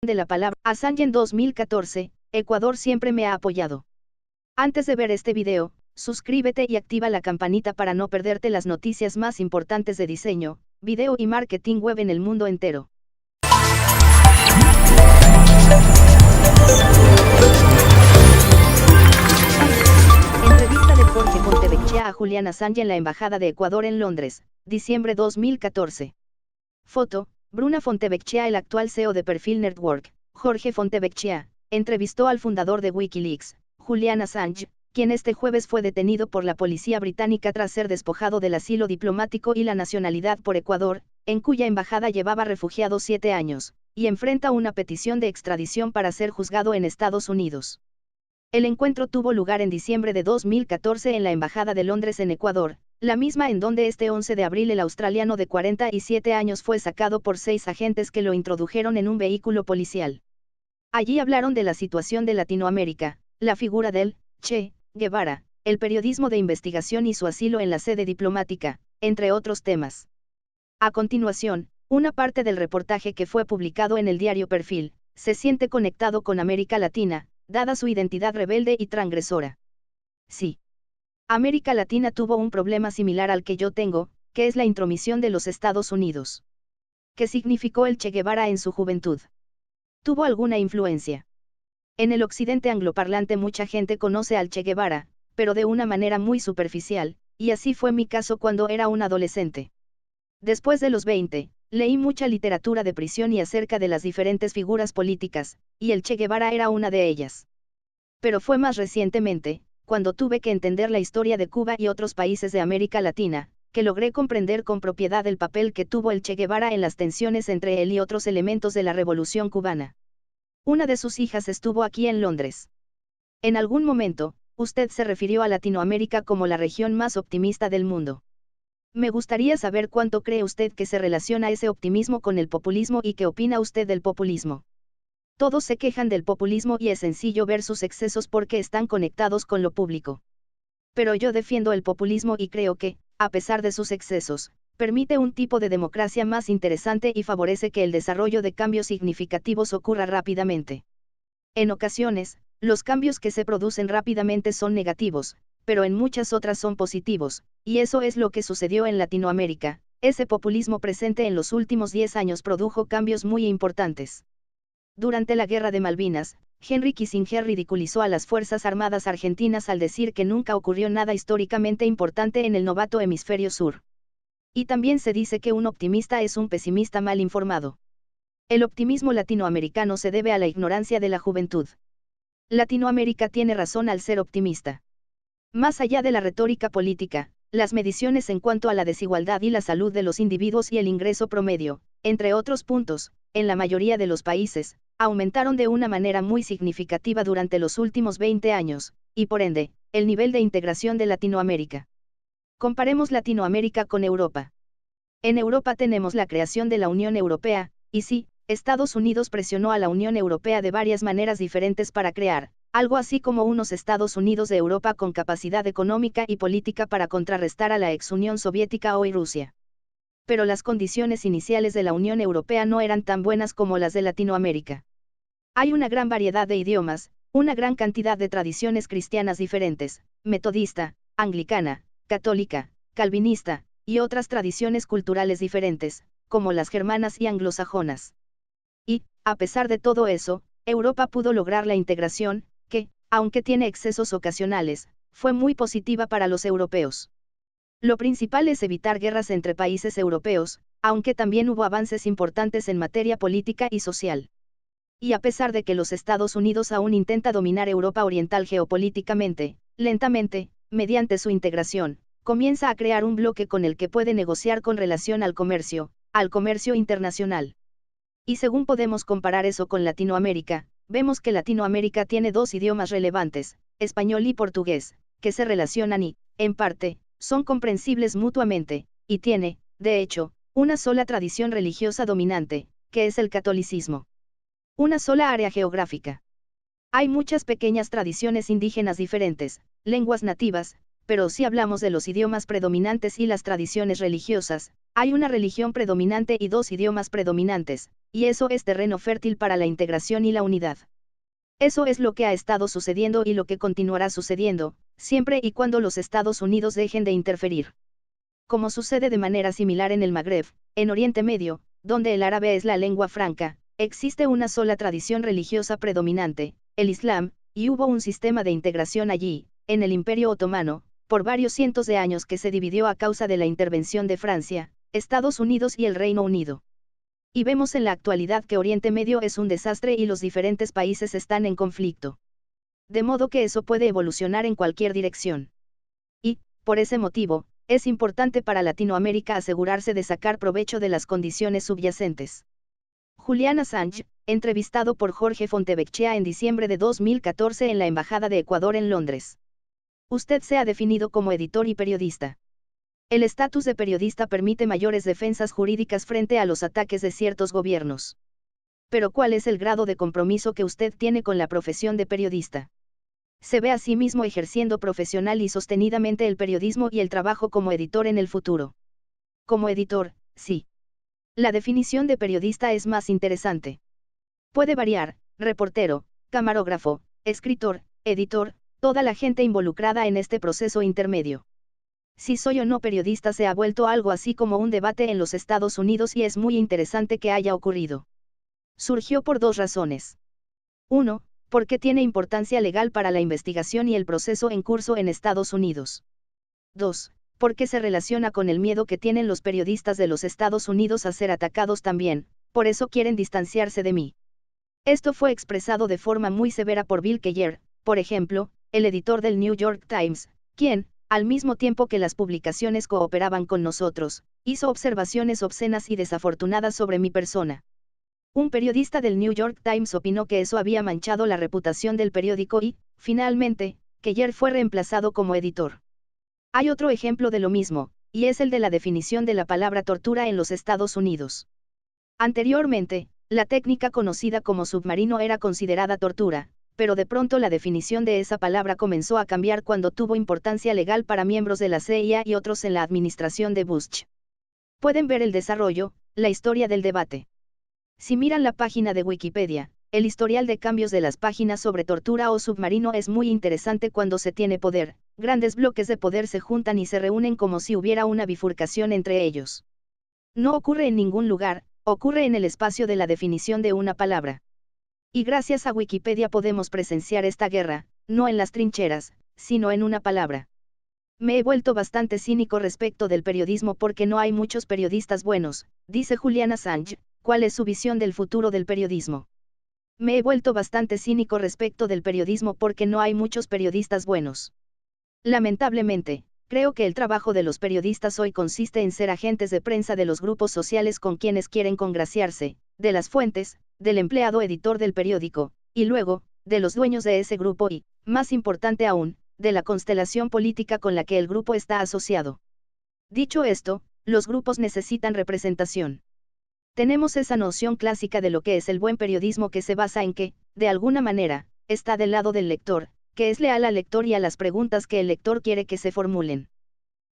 de la palabra Assange en 2014, Ecuador siempre me ha apoyado. Antes de ver este video, suscríbete y activa la campanita para no perderte las noticias más importantes de diseño, video y marketing web en el mundo entero. Entrevista de Jorge Fontevecchia a Julian Assange en la Embajada de Ecuador en Londres, diciembre 2014. Foto, Bruna Fontevecchia. El actual CEO de Perfil Network, Jorge Fontevecchia, entrevistó al fundador de Wikileaks, Julian Assange, quien este jueves fue detenido por la policía británica tras ser despojado del asilo diplomático y la nacionalidad por Ecuador, en cuya embajada llevaba refugiado 7 años, y enfrenta una petición de extradición para ser juzgado en Estados Unidos. El encuentro tuvo lugar en diciembre de 2014 en la Embajada de Londres en Ecuador, la misma en donde este 11 de abril el australiano de 47 años fue sacado por 6 agentes que lo introdujeron en un vehículo policial. Allí hablaron de la situación de Latinoamérica, la figura del Che Guevara, el periodismo de investigación y su asilo en la sede diplomática, entre otros temas. A continuación, una parte del reportaje que fue publicado en el diario Perfil, se siente conectado con América Latina, dada su identidad rebelde y transgresora. Sí. América Latina tuvo un problema similar al que yo tengo, que es la intromisión de los Estados Unidos. ¿Qué significó el Che Guevara en su juventud? ¿Tuvo alguna influencia? En el occidente angloparlante mucha gente conoce al Che Guevara, pero de una manera muy superficial, y así fue mi caso cuando era un adolescente. Después de los 20, leí mucha literatura de prisión y acerca de las diferentes figuras políticas, y el Che Guevara era una de ellas. Pero fue más recientemente, cuando tuve que entender la historia de Cuba y otros países de América Latina, que logré comprender con propiedad el papel que tuvo el Che Guevara en las tensiones entre él y otros elementos de la Revolución cubana. Una de sus hijas estuvo aquí en Londres. En algún momento, usted se refirió a Latinoamérica como la región más optimista del mundo. Me gustaría saber cuánto cree usted que se relaciona ese optimismo con el populismo y qué opina usted del populismo. Todos se quejan del populismo y es sencillo ver sus excesos porque están conectados con lo público. Pero yo defiendo el populismo y creo que, a pesar de sus excesos, permite un tipo de democracia más interesante y favorece que el desarrollo de cambios significativos ocurra rápidamente. En ocasiones, los cambios que se producen rápidamente son negativos, pero en muchas otras son positivos, y eso es lo que sucedió en Latinoamérica. Ese populismo presente en los últimos 10 años produjo cambios muy importantes. Durante la Guerra de Malvinas, Henry Kissinger ridiculizó a las Fuerzas Armadas argentinas al decir que nunca ocurrió nada históricamente importante en el novato hemisferio sur. Y también se dice que un optimista es un pesimista mal informado. El optimismo latinoamericano se debe a la ignorancia de la juventud. Latinoamérica tiene razón al ser optimista. Más allá de la retórica política, las mediciones en cuanto a la desigualdad y la salud de los individuos y el ingreso promedio, entre otros puntos, en la mayoría de los países, aumentaron de una manera muy significativa durante los últimos 20 años, y por ende, el nivel de integración de Latinoamérica. Comparemos Latinoamérica con Europa. En Europa tenemos la creación de la Unión Europea, y sí, Estados Unidos presionó a la Unión Europea de varias maneras diferentes para crear, algo así como unos Estados Unidos de Europa con capacidad económica y política para contrarrestar a la ex Unión Soviética hoy Rusia. Pero las condiciones iniciales de la Unión Europea no eran tan buenas como las de Latinoamérica. Hay una gran variedad de idiomas, una gran cantidad de tradiciones cristianas diferentes, metodista, anglicana, católica, calvinista, y otras tradiciones culturales diferentes, como las germanas y anglosajonas. Y, a pesar de todo eso, Europa pudo lograr la integración, que, aunque tiene excesos ocasionales, fue muy positiva para los europeos. Lo principal es evitar guerras entre países europeos, aunque también hubo avances importantes en materia política y social. Y a pesar de que los Estados Unidos aún intenta dominar Europa Oriental geopolíticamente, lentamente, mediante su integración, comienza a crear un bloque con el que puede negociar con relación al comercio internacional. Y según podemos comparar eso con Latinoamérica, vemos que Latinoamérica tiene 2 idiomas relevantes, español y portugués, que se relacionan y, en parte, son comprensibles mutuamente, y tiene, de hecho, una sola tradición religiosa dominante, que es el catolicismo. Una sola área geográfica. Hay muchas pequeñas tradiciones indígenas diferentes, lenguas nativas, pero si hablamos de los idiomas predominantes y las tradiciones religiosas, hay una religión predominante y dos idiomas predominantes, y eso es terreno fértil para la integración y la unidad. Eso es lo que ha estado sucediendo y lo que continuará sucediendo, siempre y cuando los Estados Unidos dejen de interferir. Como sucede de manera similar en el Magreb, en Oriente Medio, donde el árabe es la lengua franca, existe una sola tradición religiosa predominante, el Islam, y hubo un sistema de integración allí, en el Imperio Otomano, por varios cientos de años que se dividió a causa de la intervención de Francia, Estados Unidos y el Reino Unido. Y vemos en la actualidad que Oriente Medio es un desastre y los diferentes países están en conflicto. De modo que eso puede evolucionar en cualquier dirección. Y, por ese motivo, es importante para Latinoamérica asegurarse de sacar provecho de las condiciones subyacentes. Julian Assange, entrevistado por Jorge Fontevecchia en diciembre de 2014 en la Embajada de Ecuador en Londres. Usted se ha definido como editor y periodista. El estatus de periodista permite mayores defensas jurídicas frente a los ataques de ciertos gobiernos. Pero ¿cuál es el grado de compromiso que usted tiene con la profesión de periodista? ¿Se ve a sí mismo ejerciendo profesional y sostenidamente el periodismo y el trabajo como editor en el futuro? Como editor, sí. La definición de periodista es más interesante. Puede variar: reportero, camarógrafo, escritor, editor, toda la gente involucrada en este proceso intermedio. Si soy o no periodista se ha vuelto algo así como un debate en los Estados Unidos y es muy interesante que haya ocurrido. Surgió por dos razones. 1. Porque tiene importancia legal para la investigación y el proceso en curso en Estados Unidos. 2. Porque se relaciona con el miedo que tienen los periodistas de los Estados Unidos a ser atacados también, por eso quieren distanciarse de mí. Esto fue expresado de forma muy severa por Bill Keller, por ejemplo, el editor del New York Times, quien, al mismo tiempo que las publicaciones cooperaban con nosotros, hizo observaciones obscenas y desafortunadas sobre mi persona. Un periodista del New York Times opinó que eso había manchado la reputación del periódico y, finalmente, Keller fue reemplazado como editor. Hay otro ejemplo de lo mismo, y es el de la definición de la palabra tortura en los Estados Unidos. Anteriormente, la técnica conocida como submarino era considerada tortura, pero de pronto la definición de esa palabra comenzó a cambiar cuando tuvo importancia legal para miembros de la CIA y otros en la administración de Bush. Pueden ver el desarrollo, la historia del debate. Si miran la página de Wikipedia, el historial de cambios de las páginas sobre tortura o submarino es muy interesante. Cuando se tiene poder, grandes bloques de poder se juntan y se reúnen como si hubiera una bifurcación entre ellos. No ocurre en ningún lugar, ocurre en el espacio de la definición de una palabra. Y gracias a Wikipedia podemos presenciar esta guerra, no en las trincheras, sino en una palabra. Me he vuelto bastante cínico respecto del periodismo porque no hay muchos periodistas buenos, dice Julian Assange. ¿Cuál es su visión del futuro del periodismo? Me he vuelto bastante cínico respecto del periodismo porque no hay muchos periodistas buenos. Lamentablemente, creo que el trabajo de los periodistas hoy consiste en ser agentes de prensa de los grupos sociales con quienes quieren congraciarse, de las fuentes, del empleado editor del periódico, y luego, de los dueños de ese grupo y, más importante aún, de la constelación política con la que el grupo está asociado. Dicho esto, los grupos necesitan representación. Tenemos esa noción clásica de lo que es el buen periodismo que se basa en que, de alguna manera, está del lado del lector, que es leal al lector y a las preguntas que el lector quiere que se formulen.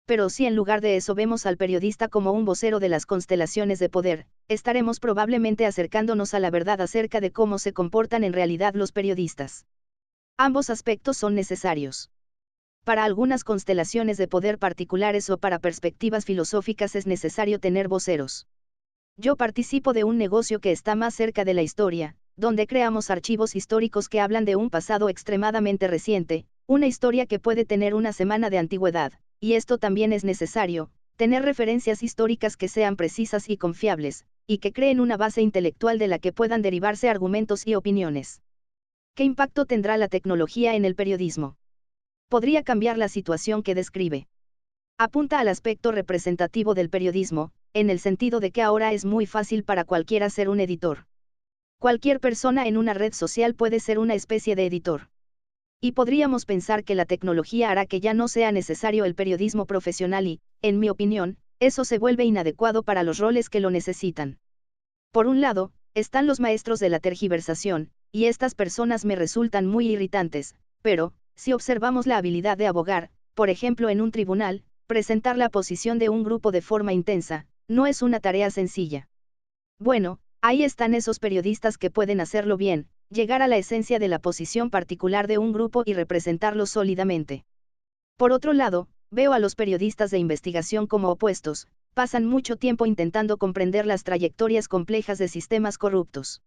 Pero si en lugar de eso vemos al periodista como un vocero de las constelaciones de poder, estaremos probablemente acercándonos a la verdad acerca de cómo se comportan en realidad los periodistas. Ambos aspectos son necesarios. Para algunas constelaciones de poder particulares o para perspectivas filosóficas es necesario tener voceros. Yo participo de un negocio que está más cerca de la historia, donde creamos archivos históricos que hablan de un pasado extremadamente reciente, una historia que puede tener una semana de antigüedad, y esto también es necesario, tener referencias históricas que sean precisas y confiables, y que creen una base intelectual de la que puedan derivarse argumentos y opiniones. ¿Qué impacto tendrá la tecnología en el periodismo? Podría cambiar la situación que describe. Apunta al aspecto representativo del periodismo, en el sentido de que ahora es muy fácil para cualquiera ser un editor. Cualquier persona en una red social puede ser una especie de editor. Y podríamos pensar que la tecnología hará que ya no sea necesario el periodismo profesional y, en mi opinión, eso se vuelve inadecuado para los roles que lo necesitan. Por un lado, están los maestros de la tergiversación, y estas personas me resultan muy irritantes, pero, si observamos la habilidad de abogar, por ejemplo en un tribunal, presentar la posición de un grupo de forma intensa, no es una tarea sencilla. Bueno, ahí están esos periodistas que pueden hacerlo bien, llegar a la esencia de la posición particular de un grupo y representarlo sólidamente. Por otro lado, veo a los periodistas de investigación como opuestos, pasan mucho tiempo intentando comprender las trayectorias complejas de sistemas corruptos.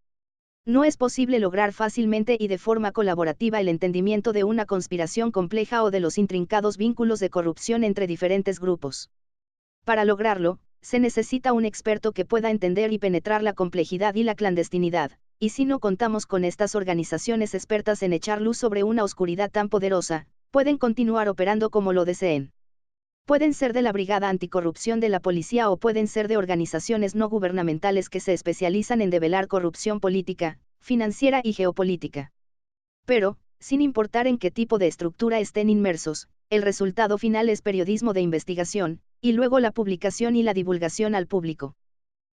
No es posible lograr fácilmente y de forma colaborativa el entendimiento de una conspiración compleja o de los intrincados vínculos de corrupción entre diferentes grupos. Para lograrlo, se necesita un experto que pueda entender y penetrar la complejidad y la clandestinidad, y si no contamos con estas organizaciones expertas en echar luz sobre una oscuridad tan poderosa, pueden continuar operando como lo deseen. Pueden ser de la Brigada Anticorrupción de la policía o pueden ser de organizaciones no gubernamentales que se especializan en develar corrupción política, financiera y geopolítica. Pero, sin importar en qué tipo de estructura estén inmersos, el resultado final es periodismo de investigación, y luego la publicación y la divulgación al público.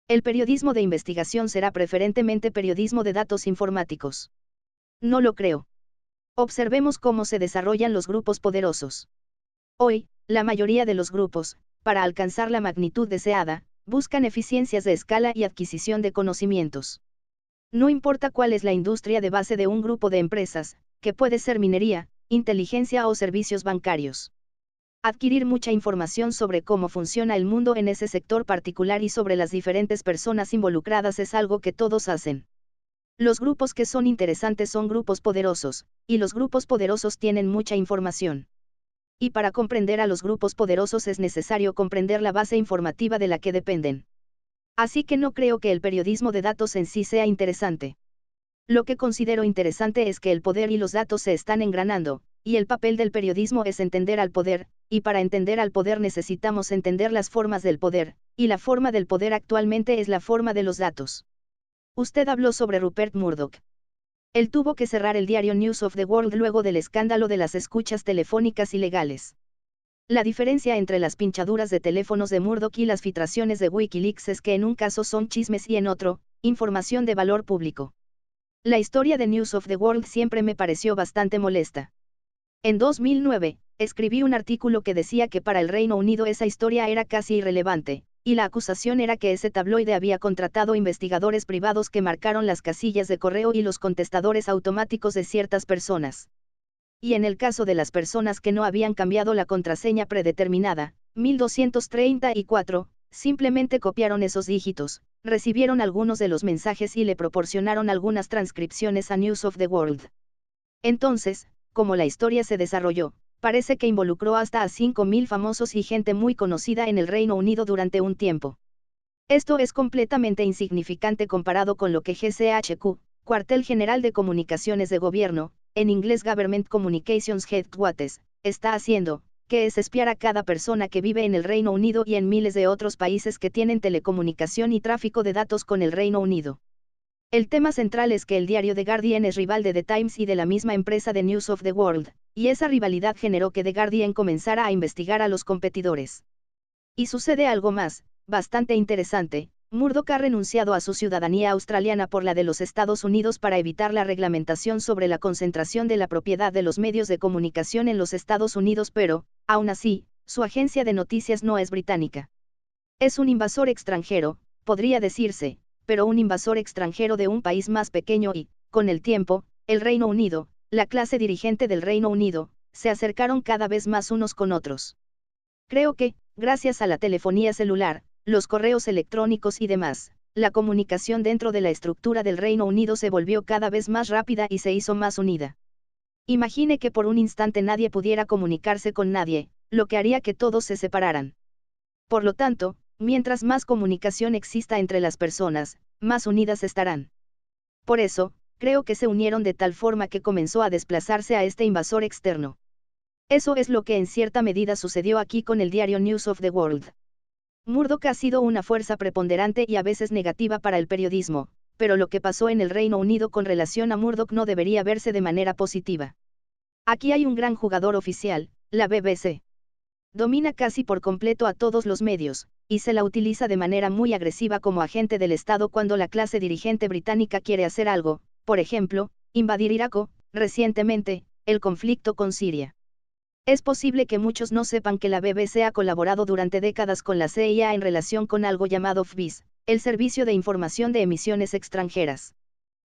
El periodismo de investigación será preferentemente periodismo de datos informáticos. No lo creo. Observemos cómo se desarrollan los grupos poderosos. Hoy, la mayoría de los grupos, para alcanzar la magnitud deseada, buscan eficiencias de escala y adquisición de conocimientos. No importa cuál es la industria de base de un grupo de empresas, que puede ser minería, inteligencia o servicios bancarios. Adquirir mucha información sobre cómo funciona el mundo en ese sector particular y sobre las diferentes personas involucradas es algo que todos hacen. Los grupos que son interesantes son grupos poderosos, y los grupos poderosos tienen mucha información. Y para comprender a los grupos poderosos es necesario comprender la base informativa de la que dependen. Así que no creo que el periodismo de datos en sí sea interesante. Lo que considero interesante es que el poder y los datos se están engranando, y el papel del periodismo es entender al poder, y para entender al poder necesitamos entender las formas del poder, y la forma del poder actualmente es la forma de los datos. Usted habló sobre Rupert Murdoch. Él tuvo que cerrar el diario News of the World luego del escándalo de las escuchas telefónicas ilegales. La diferencia entre las pinchaduras de teléfonos de Murdoch y las filtraciones de Wikileaks es que en un caso son chismes y en otro, información de valor público. La historia de News of the World siempre me pareció bastante molesta. En 2009, escribí un artículo que decía que para el Reino Unido esa historia era casi irrelevante, y la acusación era que ese tabloide había contratado investigadores privados que marcaron las casillas de correo y los contestadores automáticos de ciertas personas. Y en el caso de las personas que no habían cambiado la contraseña predeterminada, 1234, simplemente copiaron esos dígitos, recibieron algunos de los mensajes y le proporcionaron algunas transcripciones a News of the World. Entonces, como la historia se desarrolló, parece que involucró hasta a 5.000 famosos y gente muy conocida en el Reino Unido durante un tiempo. Esto es completamente insignificante comparado con lo que GCHQ, Cuartel General de Comunicaciones de Gobierno, en inglés Government Communications Headquarters, está haciendo, que es espiar a cada persona que vive en el Reino Unido y en miles de otros países que tienen telecomunicación y tráfico de datos con el Reino Unido. El tema central es que el diario The Guardian es rival de The Times y de la misma empresa de News of the World, y esa rivalidad generó que The Guardian comenzara a investigar a los competidores. Y sucede algo más, bastante interesante. Murdoch ha renunciado a su ciudadanía australiana por la de los Estados Unidos para evitar la reglamentación sobre la concentración de la propiedad de los medios de comunicación en los Estados Unidos, pero, aún así, su agencia de noticias no es británica. Es un invasor extranjero, podría decirse, pero un invasor extranjero de un país más pequeño y, con el tiempo, el Reino Unido, la clase dirigente del Reino Unido, se acercaron cada vez más unos con otros. Creo que, gracias a la telefonía celular, los correos electrónicos y demás, la comunicación dentro de la estructura del Reino Unido se volvió cada vez más rápida y se hizo más unida. Imagine que por un instante nadie pudiera comunicarse con nadie, lo que haría que todos se separaran. Por lo tanto, mientras más comunicación exista entre las personas, más unidas estarán. Por eso, creo que se unieron de tal forma que comenzó a desplazarse a este invasor externo. Eso es lo que en cierta medida sucedió aquí con el diario News of the World. Murdoch ha sido una fuerza preponderante y a veces negativa para el periodismo, pero lo que pasó en el Reino Unido con relación a Murdoch no debería verse de manera positiva. Aquí hay un gran jugador oficial, la BBC. Domina casi por completo a todos los medios, y se la utiliza de manera muy agresiva como agente del Estado cuando la clase dirigente británica quiere hacer algo, por ejemplo, invadir Irak o, recientemente, el conflicto con Siria. Es posible que muchos no sepan que la BBC ha colaborado durante décadas con la CIA en relación con algo llamado FBIS, el Servicio de Información de Emisiones Extranjeras.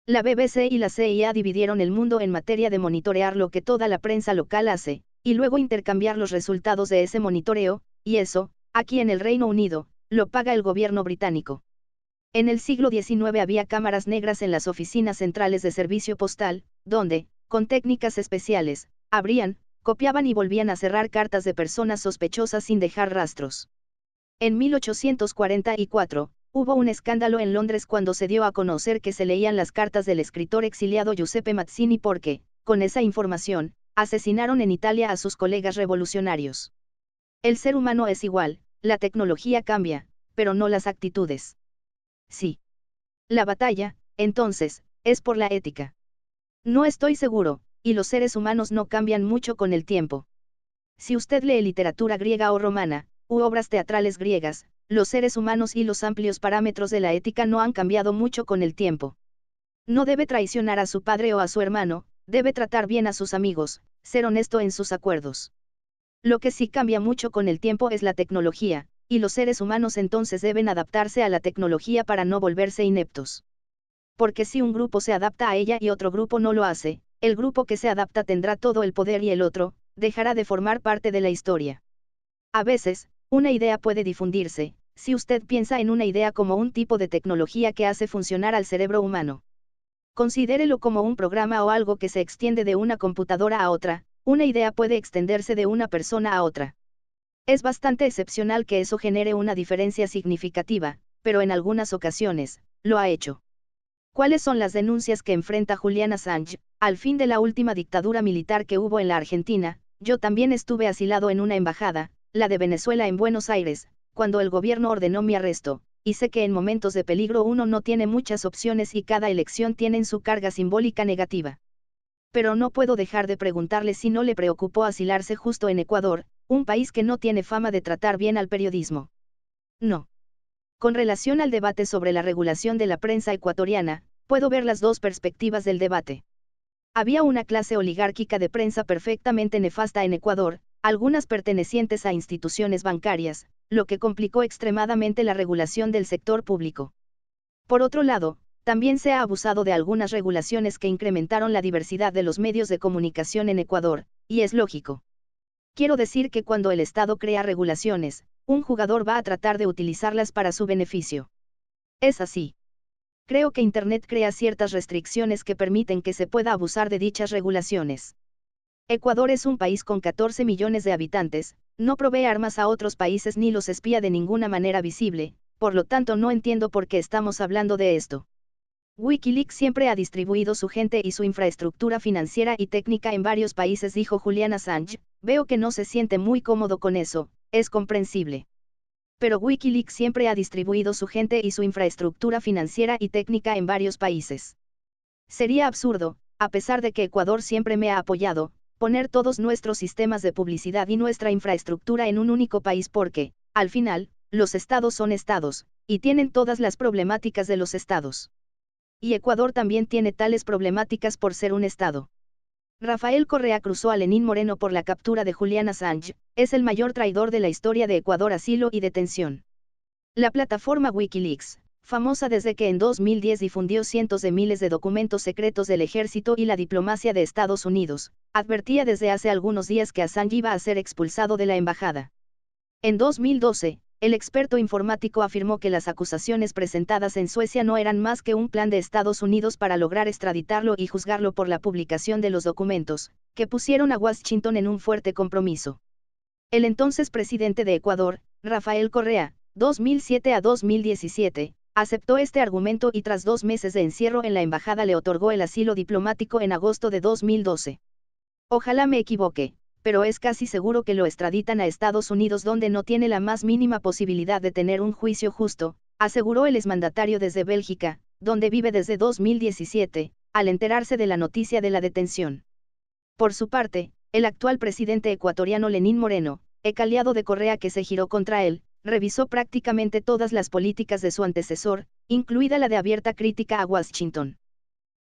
La BBC y la CIA dividieron el mundo en materia de monitorear lo que toda la prensa local hace, y luego intercambiar los resultados de ese monitoreo, y eso, aquí en el Reino Unido, lo paga el gobierno británico. En el siglo XIX había cámaras negras en las oficinas centrales de servicio postal, donde, con técnicas especiales, abrían, copiaban y volvían a cerrar cartas de personas sospechosas sin dejar rastros. En 1844, hubo un escándalo en Londres cuando se dio a conocer que se leían las cartas del escritor exiliado Giuseppe Mazzini porque, con esa información, asesinaron en Italia a sus colegas revolucionarios. El ser humano es igual, la tecnología cambia, pero no las actitudes. Sí. La batalla, entonces, es por la ética. No estoy seguro, y los seres humanos no cambian mucho con el tiempo. Si usted lee literatura griega o romana, u obras teatrales griegas, los seres humanos y los amplios parámetros de la ética no han cambiado mucho con el tiempo. No debe traicionar a su padre o a su hermano, debe tratar bien a sus amigos, ser honesto en sus acuerdos. Lo que sí cambia mucho con el tiempo es la tecnología, y los seres humanos entonces deben adaptarse a la tecnología para no volverse ineptos. Porque si un grupo se adapta a ella y otro grupo no lo hace, el grupo que se adapta tendrá todo el poder y el otro, dejará de formar parte de la historia. A veces, una idea puede difundirse, si usted piensa en una idea como un tipo de tecnología que hace funcionar al cerebro humano. Considérelo como un programa o algo que se extiende de una computadora a otra, una idea puede extenderse de una persona a otra. Es bastante excepcional que eso genere una diferencia significativa, pero en algunas ocasiones, lo ha hecho. ¿Cuáles son las denuncias que enfrenta Julian Assange? Al fin de la última dictadura militar que hubo en la Argentina, yo también estuve asilado en una embajada, la de Venezuela en Buenos Aires, cuando el gobierno ordenó mi arresto, y sé que en momentos de peligro uno no tiene muchas opciones y cada elección tiene su carga simbólica negativa. Pero no puedo dejar de preguntarle si no le preocupó asilarse justo en Ecuador, un país que no tiene fama de tratar bien al periodismo. No. Con relación al debate sobre la regulación de la prensa ecuatoriana, puedo ver las dos perspectivas del debate. Había una clase oligárquica de prensa perfectamente nefasta en Ecuador, algunas pertenecientes a instituciones bancarias, lo que complicó extremadamente la regulación del sector público. Por otro lado, también se ha abusado de algunas regulaciones que incrementaron la diversidad de los medios de comunicación en Ecuador, y es lógico. Quiero decir que cuando el Estado crea regulaciones, un jugador va a tratar de utilizarlas para su beneficio. Es así. Creo que Internet crea ciertas restricciones que permiten que se pueda abusar de dichas regulaciones. Ecuador es un país con 14 millones de habitantes, no provee armas a otros países ni los espía de ninguna manera visible, por lo tanto no entiendo por qué estamos hablando de esto. Wikileaks siempre ha distribuido su gente y su infraestructura financiera y técnica en varios países, dijo Julian Assange. Veo que no se siente muy cómodo con eso, es comprensible. Pero Wikileaks siempre ha distribuido su gente y su infraestructura financiera y técnica en varios países. Sería absurdo, a pesar de que Ecuador siempre me ha apoyado, poner todos nuestros sistemas de publicidad y nuestra infraestructura en un único país porque, al final, los estados son estados, y tienen todas las problemáticas de los estados. Y Ecuador también tiene tales problemáticas por ser un estado. Rafael Correa cruzó a Lenín Moreno por la captura de Julian Assange, es el mayor traidor de la historia de Ecuador, asilo y detención. La plataforma Wikileaks, famosa desde que en 2010 difundió cientos de miles de documentos secretos del ejército y la diplomacia de Estados Unidos, advertía desde hace algunos días que Assange iba a ser expulsado de la embajada. En 2012, el experto informático afirmó que las acusaciones presentadas en Suecia no eran más que un plan de Estados Unidos para lograr extraditarlo y juzgarlo por la publicación de los documentos, que pusieron a Washington en un fuerte compromiso. El entonces presidente de Ecuador, Rafael Correa, 2007 a 2017, aceptó este argumento y tras 2 meses de encierro en la embajada le otorgó el asilo diplomático en agosto de 2012. Ojalá me equivoque, pero es casi seguro que lo extraditan a Estados Unidos donde no tiene la más mínima posibilidad de tener un juicio justo, aseguró el exmandatario desde Bélgica, donde vive desde 2017, al enterarse de la noticia de la detención. Por su parte, el actual presidente ecuatoriano Lenín Moreno, ex aliado de Correa que se giró contra él, revisó prácticamente todas las políticas de su antecesor, incluida la de abierta crítica a Washington.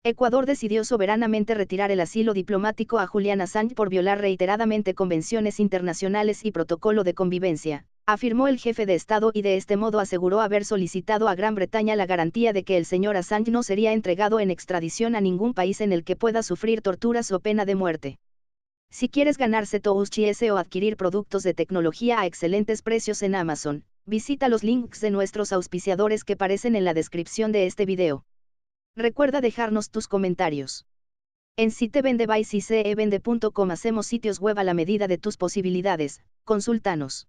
Ecuador decidió soberanamente retirar el asilo diplomático a Julian Assange por violar reiteradamente convenciones internacionales y protocolo de convivencia, afirmó el jefe de Estado, y de este modo aseguró haber solicitado a Gran Bretaña la garantía de que el señor Assange no sería entregado en extradición a ningún país en el que pueda sufrir torturas o pena de muerte. Si quieres ganarse tu UHS o adquirir productos de tecnología a excelentes precios en Amazon, visita los links de nuestros auspiciadores que aparecen en la descripción de este video. Recuerda dejarnos tus comentarios. En sitevendebysicevende.com hacemos sitios web a la medida de tus posibilidades, consúltanos.